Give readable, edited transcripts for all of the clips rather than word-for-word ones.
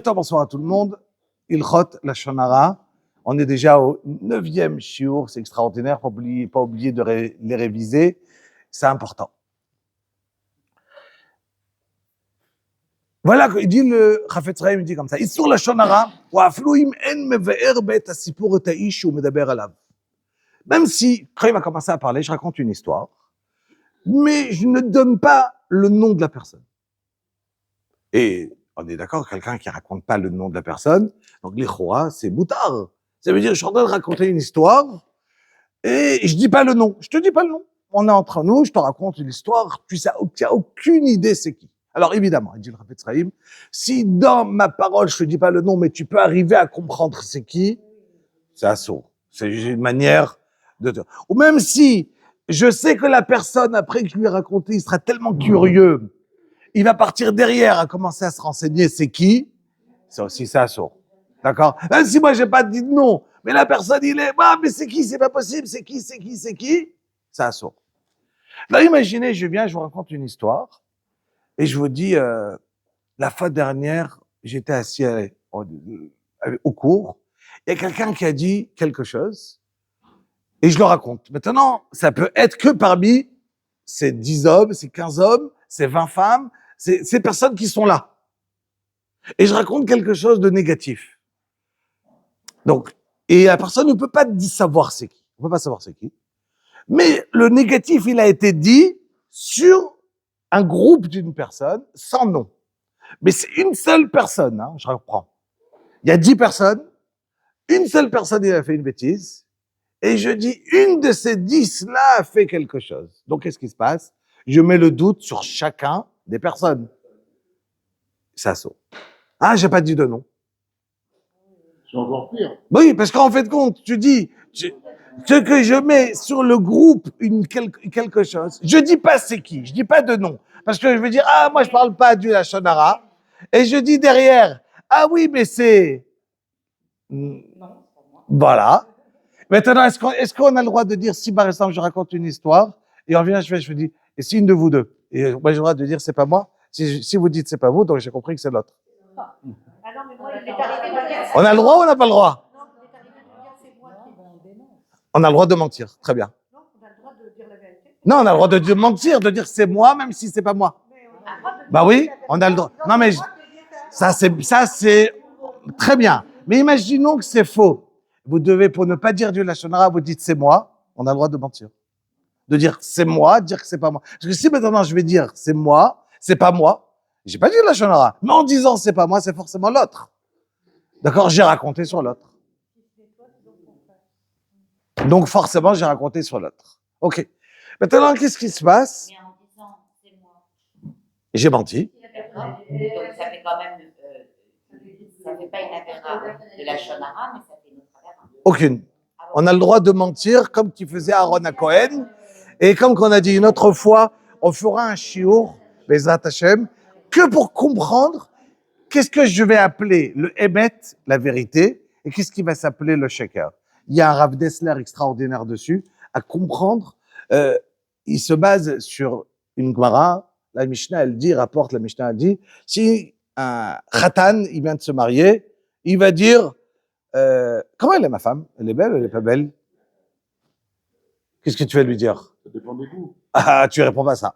Bonsoir à tout le monde. Ilchot Lashon Hara. On est déjà au 9e shiur, c'est extraordinaire, pas oublier de les réviser, c'est important. Voilà, il dit le Chafetz Chaim, il dit comme ça, Issur Lashon Hara, wa aflu im en meve'er be'et hasipur et ha'ish hu medaber alav. Même si, quand il va commencer à parler, je raconte une histoire, mais je ne donne pas le nom de la personne. Et on est d'accord, quelqu'un qui raconte pas le nom de la personne, donc l'Ichoura, c'est boutard. Ça veut dire, je suis en train de raconter une histoire, et je dis pas le nom. Je te dis pas le nom. On est entre nous, je te raconte une histoire, tu n'as aucune idée c'est qui. Alors évidemment, il dit le Chafetz Chaim, si dans ma parole je te dis pas le nom, mais tu peux arriver à comprendre c'est qui, c'est assaut. C'est une manière de te... Ou même si je sais que la personne, après que je lui ai raconté, il sera tellement curieux, il va partir derrière à commencer à se renseigner c'est qui, c'est aussi ça assaut. D'accord? Même si moi j'ai pas dit de nom, mais la personne il est, ah mais c'est qui, c'est pas possible, c'est qui, c'est assaut. Là imaginez, je viens, je vous raconte une histoire, et je vous dis, la fois dernière, j'étais assis au cours, il y a quelqu'un qui a dit quelque chose, et je le raconte. Maintenant, ça peut être que parmi ces 10 hommes, ces 15 hommes, ces 20 femmes, ces personnes qui sont là. Et je raconte quelque chose de négatif. Donc, et la personne ne peut pas savoir c'est qui. On ne peut pas savoir c'est qui. Mais le négatif, il a été dit sur un groupe d'une personne, sans nom. Mais c'est une seule personne, hein, je reprends. Il y a 10 personnes, une seule personne, il a fait une bêtise, et je dis, une de ces 10-là a fait quelque chose. Donc, qu'est-ce qui se passe? Je mets le doute sur chacun des personnes. Ça saute. Ah, j'ai pas dit de nom. C'est encore pire. Oui, parce qu'en fait, compte, tu dis, ce que je mets sur le groupe, quelque chose, je dis pas c'est qui, je dis pas de nom. Parce que je veux dire, ah, moi, je parle pas du Lashon Hara. Et je dis derrière, ah oui, mais c'est... Voilà. Maintenant, est-ce qu'on a le droit de dire, si par exemple, je raconte une histoire, et on vient, je dis, et c'est une de vous deux. Et moi, j'ai le droit de dire, c'est pas moi. Si vous dites, c'est pas vous, donc j'ai compris que c'est l'autre. On a le droit ou on n'a pas le droit? On a le droit de mentir, très bien. Non, on a le droit de mentir, de dire c'est moi, même si c'est pas moi. Bah oui, on a le droit. Non mais ça c'est très bien. Mais imaginons que c'est faux. Vous devez, pour ne pas dire du Lashon Hara, vous dites c'est moi. On a le droit de mentir, de dire c'est moi, de dire que c'est pas moi. Parce que si maintenant je vais dire c'est moi, c'est pas moi, j'ai pas dit le Lashon Hara. Mais en disant c'est pas moi, c'est forcément l'autre. D'accord, j'ai raconté sur l'autre. Donc forcément, j'ai raconté sur l'autre. Ok. Maintenant, qu'est-ce qui se passe? Mais en disant c'est moi. J'ai menti. Donc ça fait quand même, ça fait pas une avéra de Lashon Hara, mais ça fait une autre avéra. Aucune. On a le droit de mentir comme tu faisais Aaron à Cohen. Et comme qu'on a dit une autre fois, on fera un shiur, Bezrat Hashem, que pour comprendre qu'est-ce que je vais appeler le Emet, la vérité, et qu'est-ce qui va s'appeler le Sheker. Il y a un Rav Dessler extraordinaire dessus, à comprendre. Il se base sur une Gemara. La Mishnah, elle dit, rapporte la Mishnah, elle dit, si un Khatan, il vient de se marier, il va dire, comment elle est ma femme? Elle est belle ou elle est pas belle? Qu'est-ce que tu vas lui dire? Ça dépend des goûts. Ah, tu réponds pas à ça.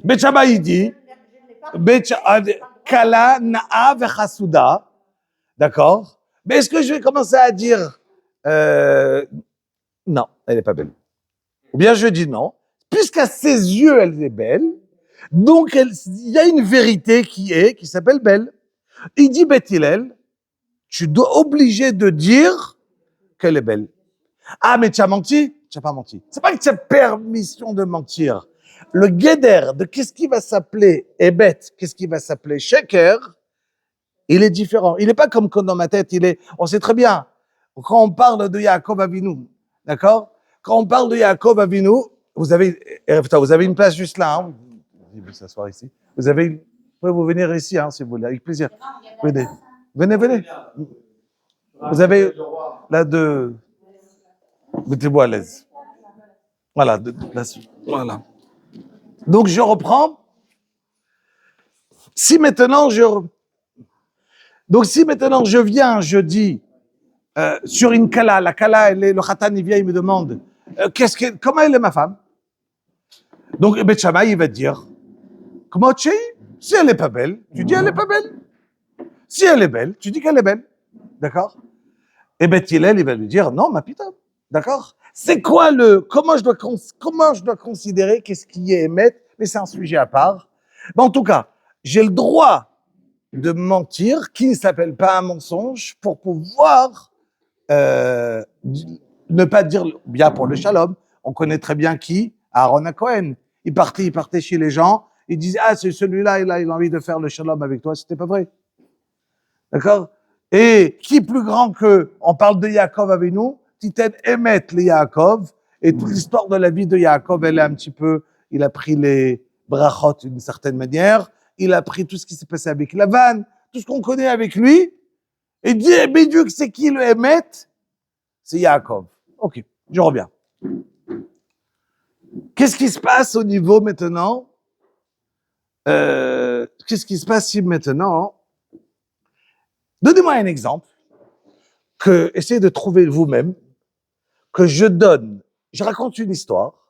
Betchaba, il dit, Kala na'a vechasuda. D'accord? Mais est-ce que je vais commencer à dire, non, elle est pas belle. Ou bien je dis non, puisqu'à ses yeux, elle est belle, donc il y a une vérité qui s'appelle belle. Il dit, Beth Hillel, tu dois obligé de dire qu'elle est belle. Ah, mais tu as menti? Tu n'as pas menti. C'est pas que tu as permission de mentir. Le guéder de qu'est-ce qui va s'appeler Ebet, qu'est-ce qui va s'appeler Sheker, il est différent. Il n'est pas comme quand dans ma tête, on sait très bien, quand on parle de Yaakov Avinu, d'accord? Quand on parle de Yaakov Avinu, vous avez une place juste là, hein? Vous pouvez s'asseoir ici. Vous pouvez vous venir ici, hein, si vous voulez, avec plaisir. Venez. Vous avez là deux. Mettez-vous à l'aise. Voilà, voilà. Donc je reprends. Si maintenant Donc si maintenant je viens, je dis sur une kala, la kala, le khatan il vient, il me demande comment elle est ma femme? Donc Bet Shammai il va te dire comment tu es? Si elle est pas belle, tu dis elle est pas belle. Si elle est belle, tu dis qu'elle est belle, d'accord? Et Bet Hillel il va lui dire non ma pita, d'accord? C'est quoi comment je dois considérer qu'est-ce qui est émettre? Mais c'est un sujet à part. Mais en tout cas, j'ai le droit de mentir, qui ne s'appelle pas un mensonge, pour pouvoir ne pas dire bien pour le shalom. On connaît très bien qui? Aaron à Cohen. Il partait chez les gens, il disait ah c'est celui-là, il a envie de faire le shalom avec toi, c'était pas vrai, d'accord? Et qui plus grand que, on parle de Yaakov avec nous, Titen Emet le Yaakov, et toute l'histoire de la vie de Yaakov, elle est un petit peu, il a pris les brachot d'une certaine manière, il a pris tout ce qui s'est passé avec Lavan, tout ce qu'on connaît avec lui, et dit, mais Dieu, c'est qui le Emet? C'est Yaakov. Ok, je reviens. Qu'est-ce qui se passe au niveau maintenant? Qu'est-ce qui se passe si maintenant? Donnez-moi un exemple essayez de trouver vous-même, que je raconte une histoire,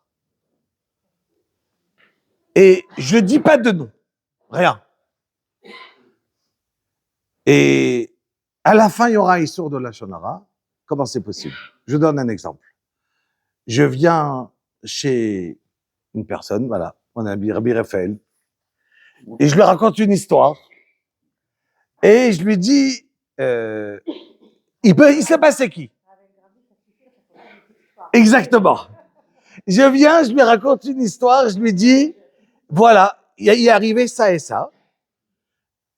et je dis pas de nom, rien. Et à la fin, il y aura un Issour de la Shonara. Comment c'est possible? Je donne un exemple. Je viens chez une personne, voilà, mon ami Rabbi Raphaël, et je lui raconte une histoire, et je lui dis, il s'est passé qui? Exactement. Je viens, je lui raconte une histoire, je lui dis, voilà, il est arrivé ça et ça,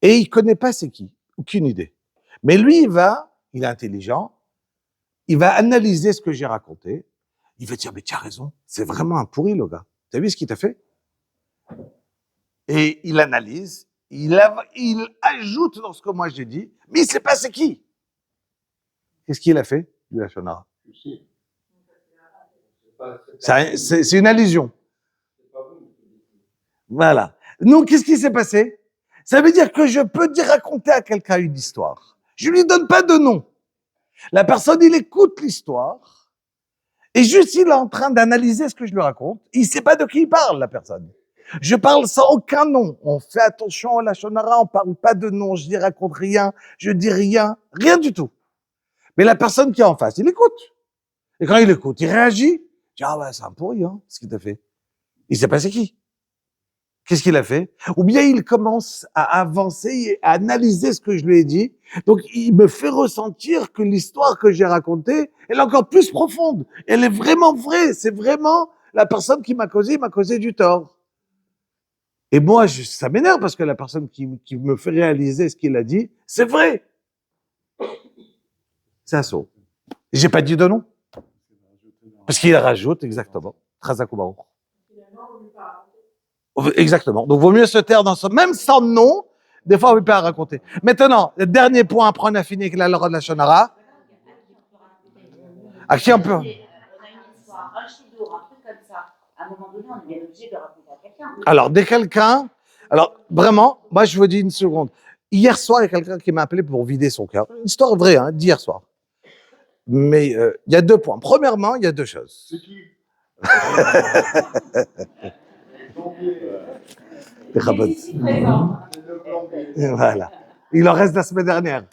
et il connaît pas c'est qui, aucune idée. Mais lui, il est intelligent, il va analyser ce que j'ai raconté, il va dire, mais tu as raison, c'est vraiment un pourri, le gars. Tu as vu ce qu'il t'a fait? Et il analyse, il ajoute dans ce que moi j'ai dit, mais il sait pas c'est qui. Qu'est-ce qu'il a fait, du Lachonara? C'est une allusion. Voilà. Donc, qu'est-ce qui s'est passé? Ça veut dire que je peux raconter à quelqu'un une histoire. Je lui donne pas de nom. La personne, il écoute l'histoire, et juste il est en train d'analyser ce que je lui raconte. Il sait pas de qui il parle, la personne. Je parle sans aucun nom. On fait attention à la shonara, on parle pas de nom, je ne raconte rien, je dis rien, rien du tout. Mais la personne qui est en face, il écoute. Et quand il écoute, il réagit. Il dit, ah ouais, c'est un pourri, hein, ce qu'il t'a fait. Il sait pas c'est qui. Qu'est-ce qu'il a fait? Ou bien il commence à avancer et à analyser ce que je lui ai dit. Donc, il me fait ressentir que l'histoire que j'ai racontée, elle est encore plus profonde. Elle est vraiment vraie. C'est vraiment la personne qui m'a causé du tort. Et moi, ça m'énerve parce que la personne qui me fait réaliser ce qu'il a dit, c'est vrai. C'est un saut. J'ai pas dit de nom. Parce qu'il rajoute, exactement. Trazakubaou. Exactement. Donc, vaut mieux se taire même sans nom, des fois, on ne peut pas raconter. Maintenant, le dernier point, après on a fini avec la loi de la Shonara. À qui on peut? On a une histoire, un chidour, un truc comme ça. À un moment donné, on est bien obligé de raconter à quelqu'un. Alors, vraiment, moi, je vous dis une seconde. Hier soir, il y a quelqu'un qui m'a appelé pour vider son cœur. Une histoire vraie, hein, d'hier soir. Mais il y a 2 points. Premièrement, il y a 2 choses. C'est qui? Voilà. Il en reste la semaine dernière.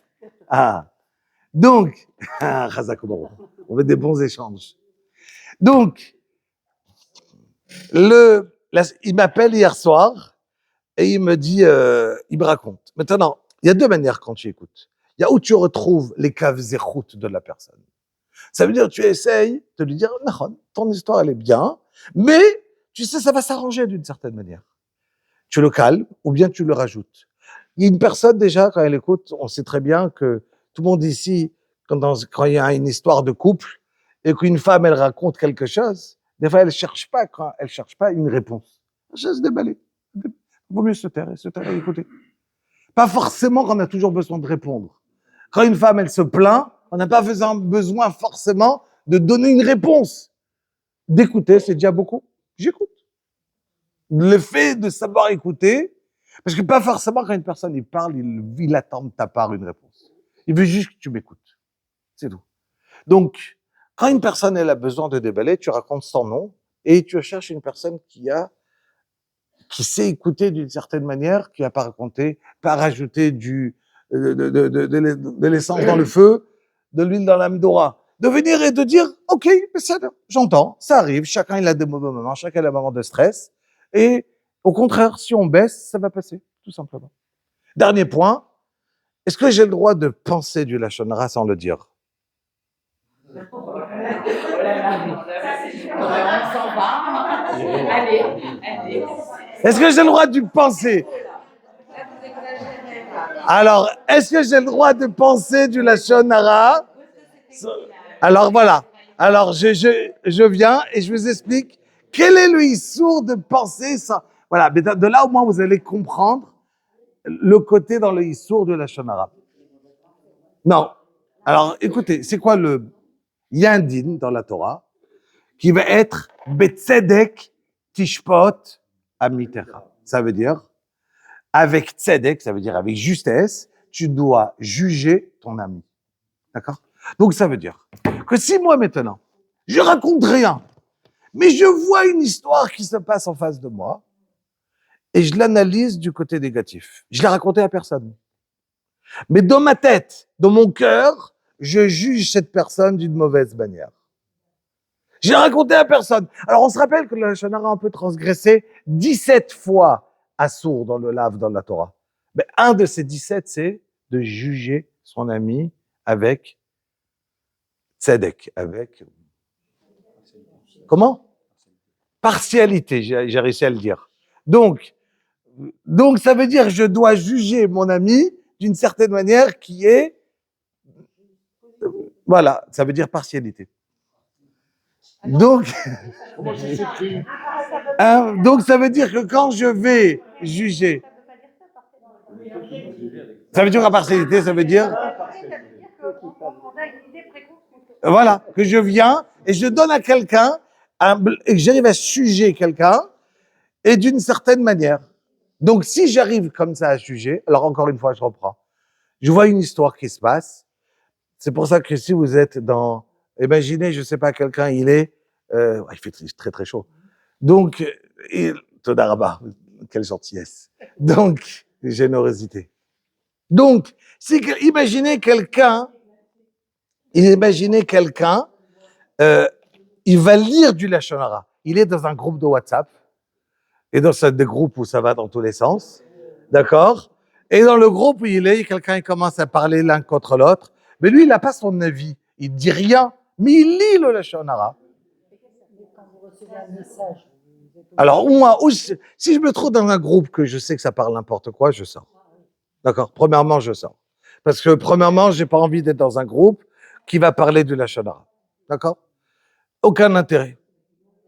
Donc, on veut des bons échanges. Donc, il m'appelle hier soir et il me dit, il me raconte. Maintenant, il y a 2 manières quand tu écoutes. Il y a où tu retrouves les caves zéchoutes de la personne. Ça veut dire que tu essayes de lui dire, non, ton histoire elle est bien, mais tu sais, ça va s'arranger d'une certaine manière. Tu le calmes ou bien tu le rajoutes. Il y a une personne déjà, quand elle écoute, on sait très bien que tout le monde ici, quand il y a une histoire de couple et qu'une femme, elle raconte quelque chose, des fois, elle cherche pas une réponse. Elle cherche déballer. Il vaut mieux se taire et écouter. Pas forcément qu'on a toujours besoin de répondre. Quand une femme, elle se plaint, on n'a pas besoin forcément de donner une réponse. D'écouter, c'est déjà beaucoup. J'écoute. Le fait de savoir écouter, Parce que pas forcément quand une personne il parle, il attend de ta part une réponse. Il veut juste que tu m'écoutes. C'est tout. Donc, quand une personne elle a besoin de déballer, tu racontes son nom et tu cherches une personne qui sait écouter d'une certaine manière, qui va pas raconter, pas rajouter de l'essence dans le feu, de l'huile dans la Medora. De venir et de dire, OK, j'entends, ça arrive, chacun il a des mauvais moments, chacun a des moments de stress. Et au contraire, si on baisse, ça va passer, tout simplement. Dernier point, est-ce que j'ai le droit de penser du Lachon Hara sans le dire? On s'en va. Allez. Est-ce que j'ai le droit de penser? Alors, est-ce que j'ai le droit de penser du Lachon Hara? Alors voilà. Alors je viens et je vous explique quel est le issour de penser ça. Voilà, mais de là au moins vous allez comprendre le côté dans le issour de Lachon Hara. Non. Alors écoutez, c'est quoi le yindin dans la Torah qui va être betzedek tishpot amitecha. Ça veut dire avec tzedek, ça veut dire avec justesse, tu dois juger ton ami. D'accord? Donc ça veut dire que si moi maintenant, je raconte rien, mais je vois une histoire qui se passe en face de moi et je l'analyse du côté négatif. Je l'ai raconté à personne. Mais dans ma tête, dans mon cœur, je juge cette personne d'une mauvaise manière. J'ai raconté à personne. Alors on se rappelle que le Lachon Hara, on peut transgresser 17 fois assour dans le lave dans la Torah. Mais un de ces 17, c'est de juger son ami avec tzedek, avec... Comment? Partialité, j'ai réussi à le dire. Donc, ça veut dire que je dois juger mon ami d'une certaine manière qui est... Voilà, ça veut dire partialité. Donc, Comment ça s'écrit? donc ça veut dire que quand je vais juger... Ça veut dire la partialité, ça veut dire... Voilà, que je viens et je donne à quelqu'un, et que j'arrive à juger quelqu'un, et d'une certaine manière. Donc, si j'arrive comme ça à juger, alors encore une fois, je reprends. Je vois une histoire qui se passe. C'est pour ça que si vous êtes dans... Imaginez, je sais pas, quelqu'un, il fait très, très chaud. Donc, Todaraba, quelle gentillesse. Donc, générosité. Donc, imaginez quelqu'un, il va lire du Lachon Hara. Il est dans un groupe de WhatsApp, et dans des groupes où ça va dans tous les sens, d'accord? Et dans le groupe où il est, quelqu'un commence à parler l'un contre l'autre, mais lui, il n'a pas son avis, il dit rien, mais il lit le Lachon Hara. Alors, moi, si je me trouve dans un groupe que je sais que ça parle n'importe quoi, je sors. D'accord? Premièrement, je sors. Parce que premièrement, j'ai pas envie d'être dans un groupe qui va parler du Lachon Hara. D'accord? Aucun intérêt.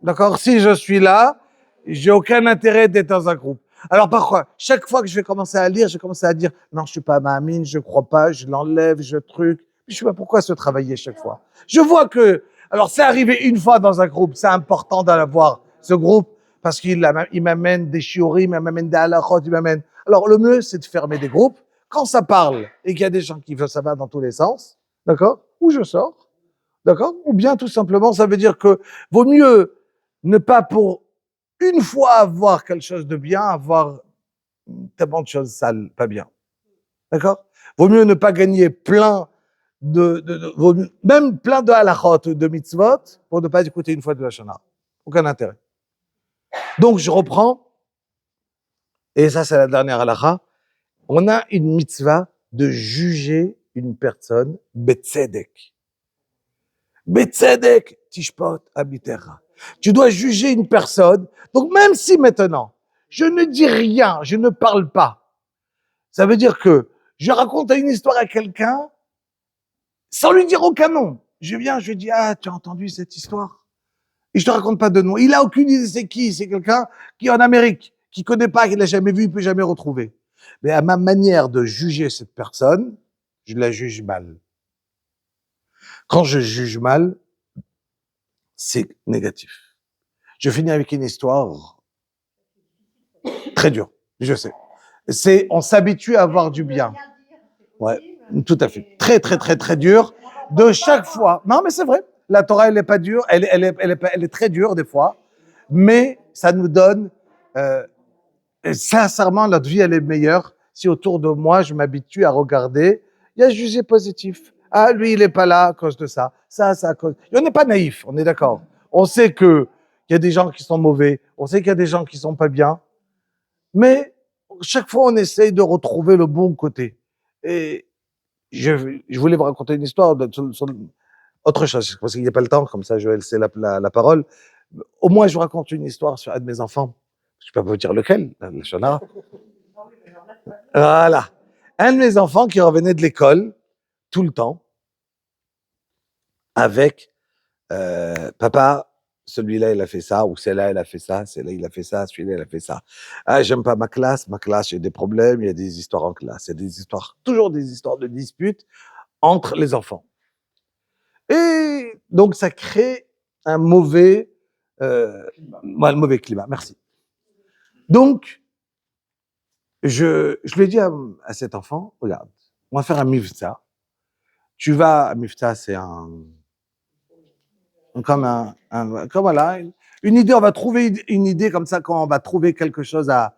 D'accord? Si je suis là, j'ai aucun intérêt d'être dans un groupe. Alors parfois, chaque fois que je vais commencer à lire, je commence à dire non, je suis pas ma'amine, je crois pas, je l'enlève, je truc. Je sais pas pourquoi se travailler chaque fois. Je vois que, alors c'est arrivé une fois dans un groupe, c'est important d'avoir ce groupe parce il m'amène des shiurim, il m'amène des halachot, il m'amène. Alors le mieux, c'est de fermer des groupes. Quand ça parle et qu'il y a des gens qui veulent, ça va dans tous les sens, d'accord? Ou je sors, d'accord? Ou bien tout simplement, ça veut dire que vaut mieux ne pas pour une fois avoir quelque chose de bien, avoir tellement de choses sales, pas bien. D'accord? Vaut mieux ne pas gagner plein même plein de halachot, de mitzvot, pour ne pas écouter une fois de Lachon Hara. Aucun intérêt. Donc, je reprends, et ça, c'est la dernière halacha. On a une mitzvah de juger une personne betzedek. Betzedek, tishpot, abitera. Tu dois juger une personne. Donc, même si maintenant, je ne dis rien, je ne parle pas, ça veut dire que je raconte une histoire à quelqu'un sans lui dire aucun nom. Je viens, je dis, ah, tu as entendu cette histoire? Et je te raconte pas de nom. Il a aucune idée c'est qui. C'est quelqu'un qui est en Amérique, qui connaît pas, qui l'a jamais vu, il peut jamais retrouver. Mais à ma manière de juger cette personne, je la juge mal. Quand je juge mal, c'est négatif. Je finis avec une histoire très dure, je sais. on s'habitue à avoir du bien. Ouais, tout à fait. Très, très, très, très dur. De chaque fois. Non, mais c'est vrai. La Torah, elle n'est pas dure. Elle est très dure des fois. Mais ça nous donne, et sincèrement, notre vie, elle est meilleure si autour de moi, je m'habitue à regarder. Il y a jugé positif. Ah, lui, il n'est pas là à cause de ça. Ça à cause. Et on n'est pas naïf, on est d'accord. On sait qu'il y a des gens qui sont mauvais. On sait qu'il y a des gens qui sont pas bien. Mais chaque fois, on essaye de retrouver le bon côté. Et je voulais vous raconter une histoire sur autre chose, parce qu'il n'y a pas le temps, comme ça, Joël, c'est la parole. Au moins, je vous raconte une histoire sur un de mes enfants. Je ne peux pas vous dire lequel, la Shonara. Voilà. Un de mes enfants qui revenait de l'école, tout le temps, avec papa, celui-là, il a fait ça, ou celle-là, elle a fait ça, celle-là, il a fait ça, celui-là, il a fait ça. Ah, j'aime pas ma classe, j'ai des problèmes, il y a des histoires en classe, il y a des histoires, toujours des histoires de disputes entre les enfants. Et donc, ça crée un mauvais climat. Merci. Donc, je lui ai dit à cet enfant, regarde, on va faire un mifta. Tu vas, un mifta, c'est comme voilà, une idée, on va trouver une idée comme ça quand on va trouver quelque chose à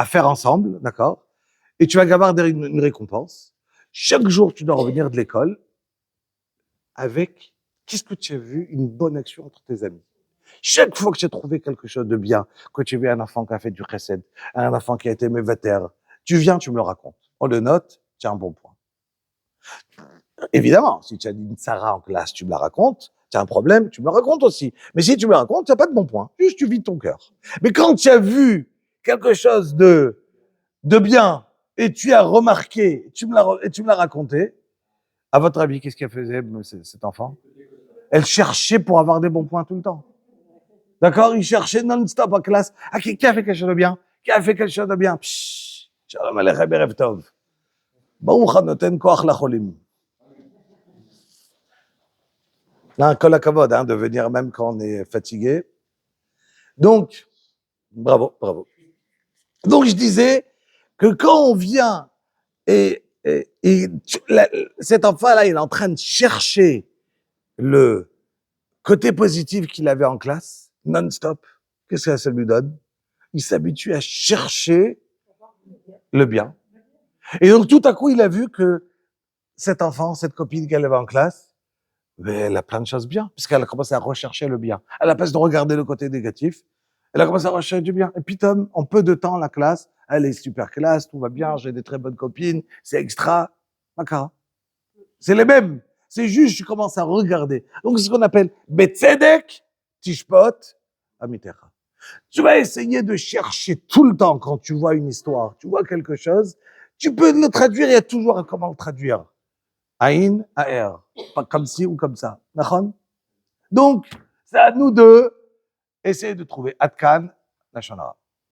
faire ensemble, d'accord? Et tu vas avoir une récompense. Chaque jour, tu dois revenir de l'école avec, qu'est-ce que tu as vu, une bonne action entre tes amis. Chaque fois que tu as trouvé quelque chose de bien, que tu as vu un enfant qui a fait du chesed, un enfant qui a été mévater, tu viens, tu me le racontes. On le note, tu as un bon point. Évidemment, si tu as une Sarah en classe, tu me la racontes, tu as un problème, tu me le racontes aussi. Mais si tu me le racontes, tu n'as pas de bon point. Juste, tu vides ton cœur. Mais quand tu as vu quelque chose de bien et tu as remarqué, et tu me l'as raconté, à votre avis, qu'est-ce qu'elle faisait, cet enfant? Elle cherchait pour avoir des bons points tout le temps. D'accord? Il cherchait non-stop en classe. Ah, qui a fait quelque chose de bien? Qui a fait quelque chose de bien? Pshhh. Shalom aleichem erev tov. Baruch hanoten koach lacholim. Un kol hakavod, de venir même quand on est fatigué. Donc, bravo. Donc, je disais que quand on vient cet enfant-là, il est en train de chercher le côté positif qu'il avait en classe, non-stop. Qu'est-ce que ça lui donne? Il s'habitue à chercher le bien. Et donc, tout à coup, il a vu que cet enfant, cette copine qu'elle avait en classe, mais elle a plein de choses bien, puisqu'elle a commencé à rechercher le bien. À la place de regarder le côté négatif, elle a commencé à rechercher du bien. Et puis, en peu de temps, la classe, elle est super classe, tout va bien, j'ai des très bonnes copines, c'est extra. D'accord. C'est les mêmes. C'est juste, je commence à regarder. Donc, c'est ce qu'on appelle Betzedek, Tishpot, Amitecha. Tu vas essayer de chercher tout le temps quand tu vois une histoire, tu vois quelque chose, tu peux le traduire, il y a toujours comment le traduire. Aïn, Aer. Pas comme ci ou comme ça. D'accord? Donc, c'est à nous de essayer de trouver Atkan, la Shonara.